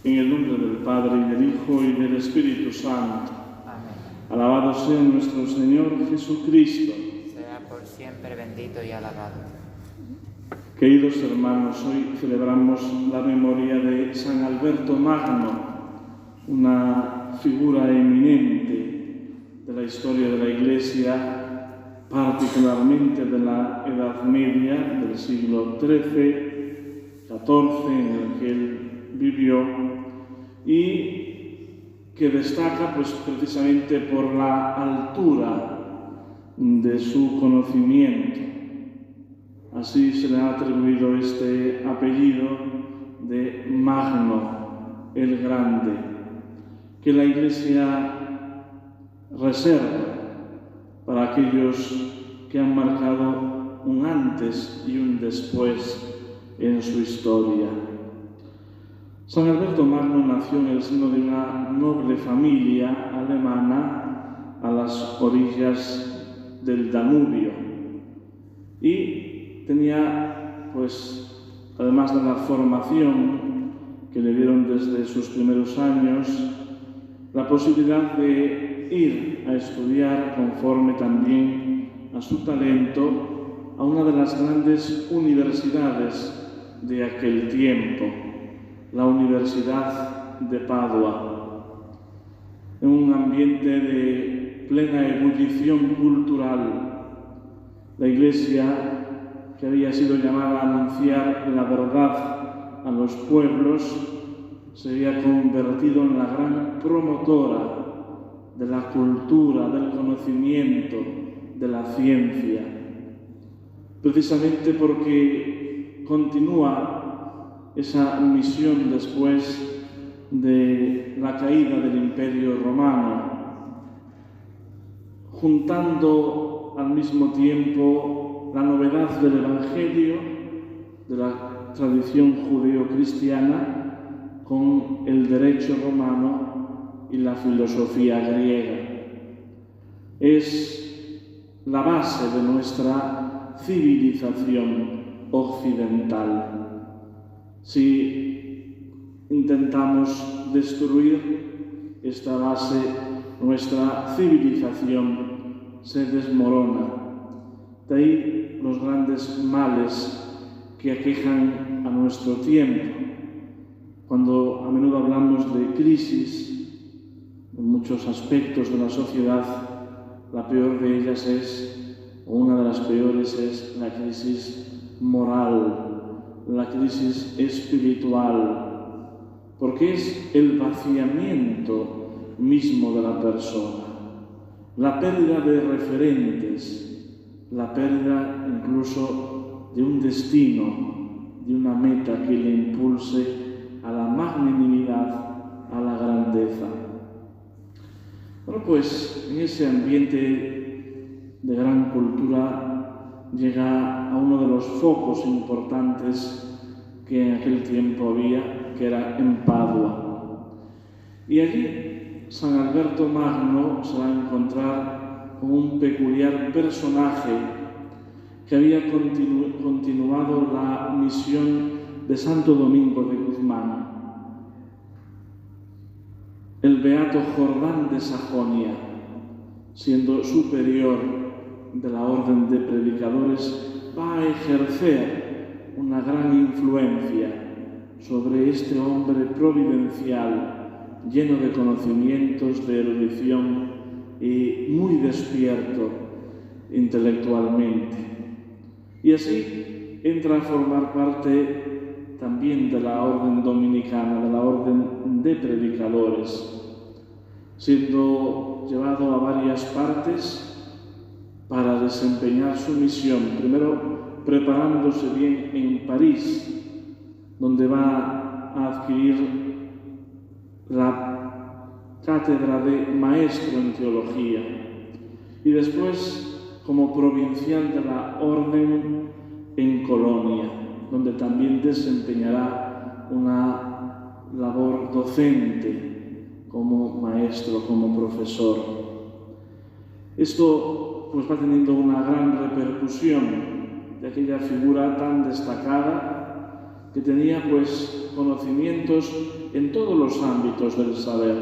En el nombre del Padre, y del Hijo, y del Espíritu Santo. Amén. Alabado sea nuestro Señor Jesucristo. Sea por siempre bendito y alabado. Queridos hermanos, hoy celebramos la memoria de San Alberto Magno, una figura eminente de la historia de la Iglesia, particularmente de la Edad Media, del siglo XIII, XIV, en el que él vivió, y que destaca pues, precisamente por la altura de su conocimiento. Así se le ha atribuido este apellido de Magno, el Grande, que la Iglesia reserva para aquellos que han marcado un antes y un después en su historia. San Alberto Magno nació en el seno de una noble familia alemana a las orillas del Danubio y tenía, pues, además de la formación que le dieron desde sus primeros años, la posibilidad de ir a estudiar conforme también a su talento a una de las grandes universidades de aquel tiempo, la Universidad de Padua, en un ambiente de plena ebullición cultural. La Iglesia, que había sido llamada a anunciar la verdad a los pueblos, se había convertido en la gran promotora de la cultura, del conocimiento, de la ciencia, precisamente porque continúa esa misión después de la caída del Imperio Romano, juntando al mismo tiempo la novedad del Evangelio, de la tradición judeo-cristiana, con el derecho romano y la filosofía griega. Es la base de nuestra civilización occidental. Si intentamos destruir esta base, nuestra civilización se desmorona. De ahí los grandes males que aquejan a nuestro tiempo. Cuando a menudo hablamos de crisis en muchos aspectos de la sociedad, la peor de ellas o una de las peores es la crisis moral, la crisis espiritual, porque es el vaciamiento mismo de la persona, la pérdida de referentes, la pérdida incluso de un destino, de una meta que le impulse a la magnanimidad, a la grandeza. Bueno, pues en ese ambiente de gran cultura llega a uno de los focos importantes que en aquel tiempo había, que era en Padua. Y allí San Alberto Magno se va a encontrar con un peculiar personaje que había continuado la misión de Santo Domingo de Guzmán, el beato Jordán de Sajonia, siendo superior de la orden de predicadores, va a ejercer una gran influencia sobre este hombre providencial, lleno de conocimientos, de erudición y muy despierto intelectualmente. Y así entra a formar parte también de la orden dominicana, de la orden de predicadores, siendo llevado a varias partes para desempeñar su misión, primero preparándose bien en París, donde va a adquirir la cátedra de maestro en teología, y después como provincial de la orden en Colonia, donde también desempeñará una labor docente como maestro, como profesor. Esto pues va teniendo una gran repercusión de aquella figura tan destacada, que tenía pues conocimientos en todos los ámbitos del saber.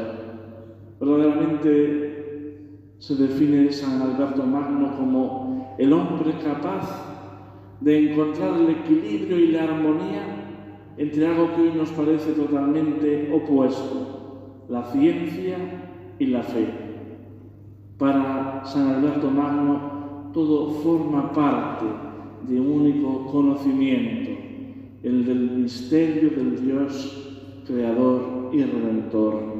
Verdaderamente se define San Alberto Magno como el hombre capaz de encontrar el equilibrio y la armonía entre algo que hoy nos parece totalmente opuesto, la ciencia y la fe. Para San Alberto Magno todo forma parte de un único conocimiento, el del misterio del Dios creador y redentor.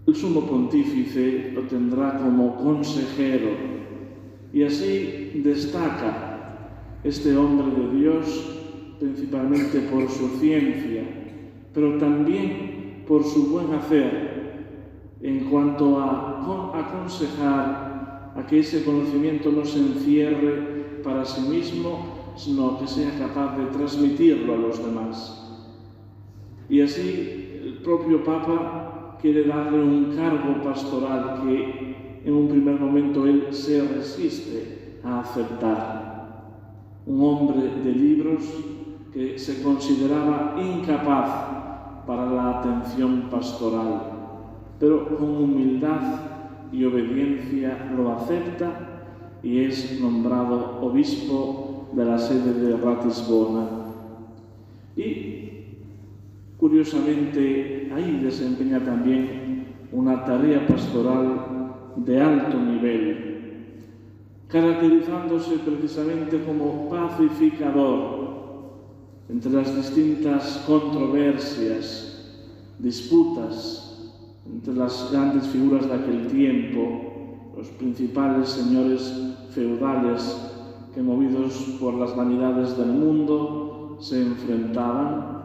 El sumo pontífice lo tendrá como consejero y así destaca este hombre de Dios principalmente por su ciencia, pero también por su buen hacer en cuanto a aconsejar a que ese conocimiento no se encierre para sí mismo, sino que sea capaz de transmitirlo a los demás. Y así el propio Papa quiere darle un cargo pastoral que en un primer momento él se resiste a aceptar. Un hombre de libros que se consideraba incapaz para la atención pastoral, pero con humildad y obediencia lo acepta y es nombrado obispo de la sede de Ratisbona. Y, curiosamente, ahí desempeña también una tarea pastoral de alto nivel, caracterizándose precisamente como pacificador entre las distintas controversias, disputas entre las grandes figuras de aquel tiempo, los principales señores feudales que, movidos por las vanidades del mundo, se enfrentaban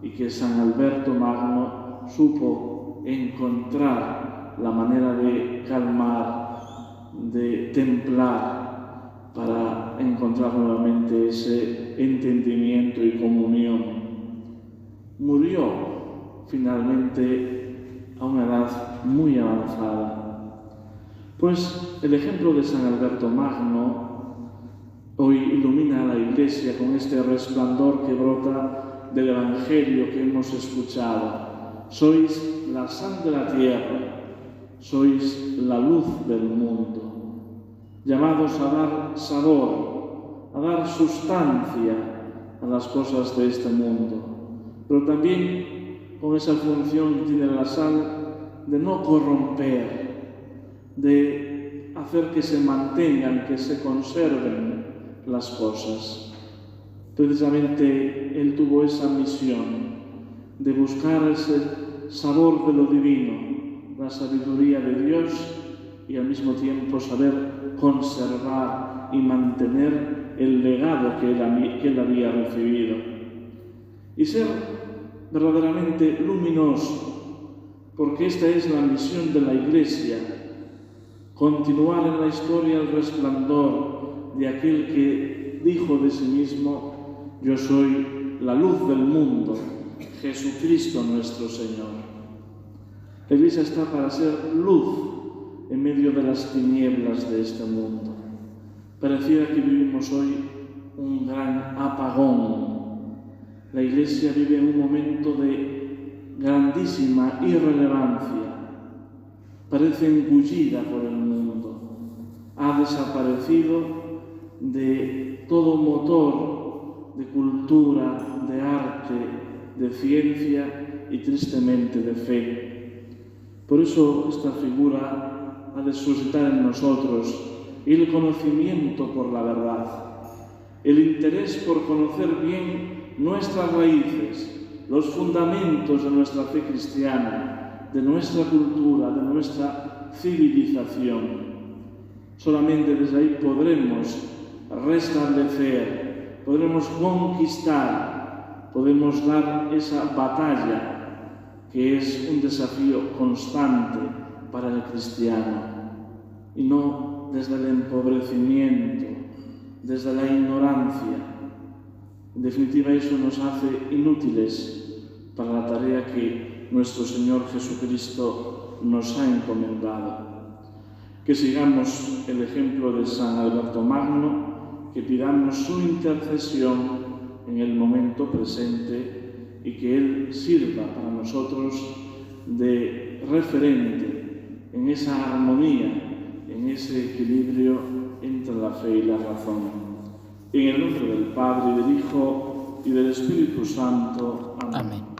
y que San Alberto Magno supo encontrar la manera de calmar, de templar, para encontrar nuevamente ese entendimiento y comunión. Murió finalmente a una edad muy avanzada. Pues el ejemplo de San Alberto Magno hoy ilumina a la Iglesia con este resplandor que brota del Evangelio que hemos escuchado. Sois la sal de la tierra, sois la luz del mundo, llamados a dar sabor, a dar sustancia a las cosas de este mundo, pero también con esa función que tiene la sal de no corromper, de hacer que se mantengan, que se conserven las cosas. Precisamente él tuvo esa misión de buscar ese sabor de lo divino, la sabiduría de Dios y al mismo tiempo saber conservar y mantener el legado que él había recibido. Y ser verdaderamente luminoso, porque esta es la misión de la Iglesia, continuar en la historia el resplandor de aquel que dijo de sí mismo: yo soy la luz del mundo, Jesucristo nuestro Señor. La Iglesia está para ser luz en medio de las tinieblas de este mundo. Pareciera que vivimos hoy un gran apagón. La Iglesia vive un momento de grandísima irrelevancia. Parece engullida por el mundo. Ha desaparecido de todo motor de cultura, de arte, de ciencia y tristemente de fe. Por eso esta figura ha de suscitar en nosotros el conocimiento por la verdad, el interés por conocer bien nuestras raíces, los fundamentos de nuestra fe cristiana, de nuestra cultura, de nuestra civilización. Solamente desde ahí podremos restablecer, podremos conquistar, podemos dar esa batalla que es un desafío constante para el cristiano, y no desde el empobrecimiento, desde la ignorancia. En definitiva, eso nos hace inútiles para la tarea que nuestro Señor Jesucristo nos ha encomendado. Que sigamos el ejemplo de San Alberto Magno, que pidamos su intercesión en el momento presente y que Él sirva para nosotros de referente en esa armonía, en ese equilibrio entre la fe y la razón. En el nombre del Padre, y del Hijo, y del Espíritu Santo. Amén. Amén.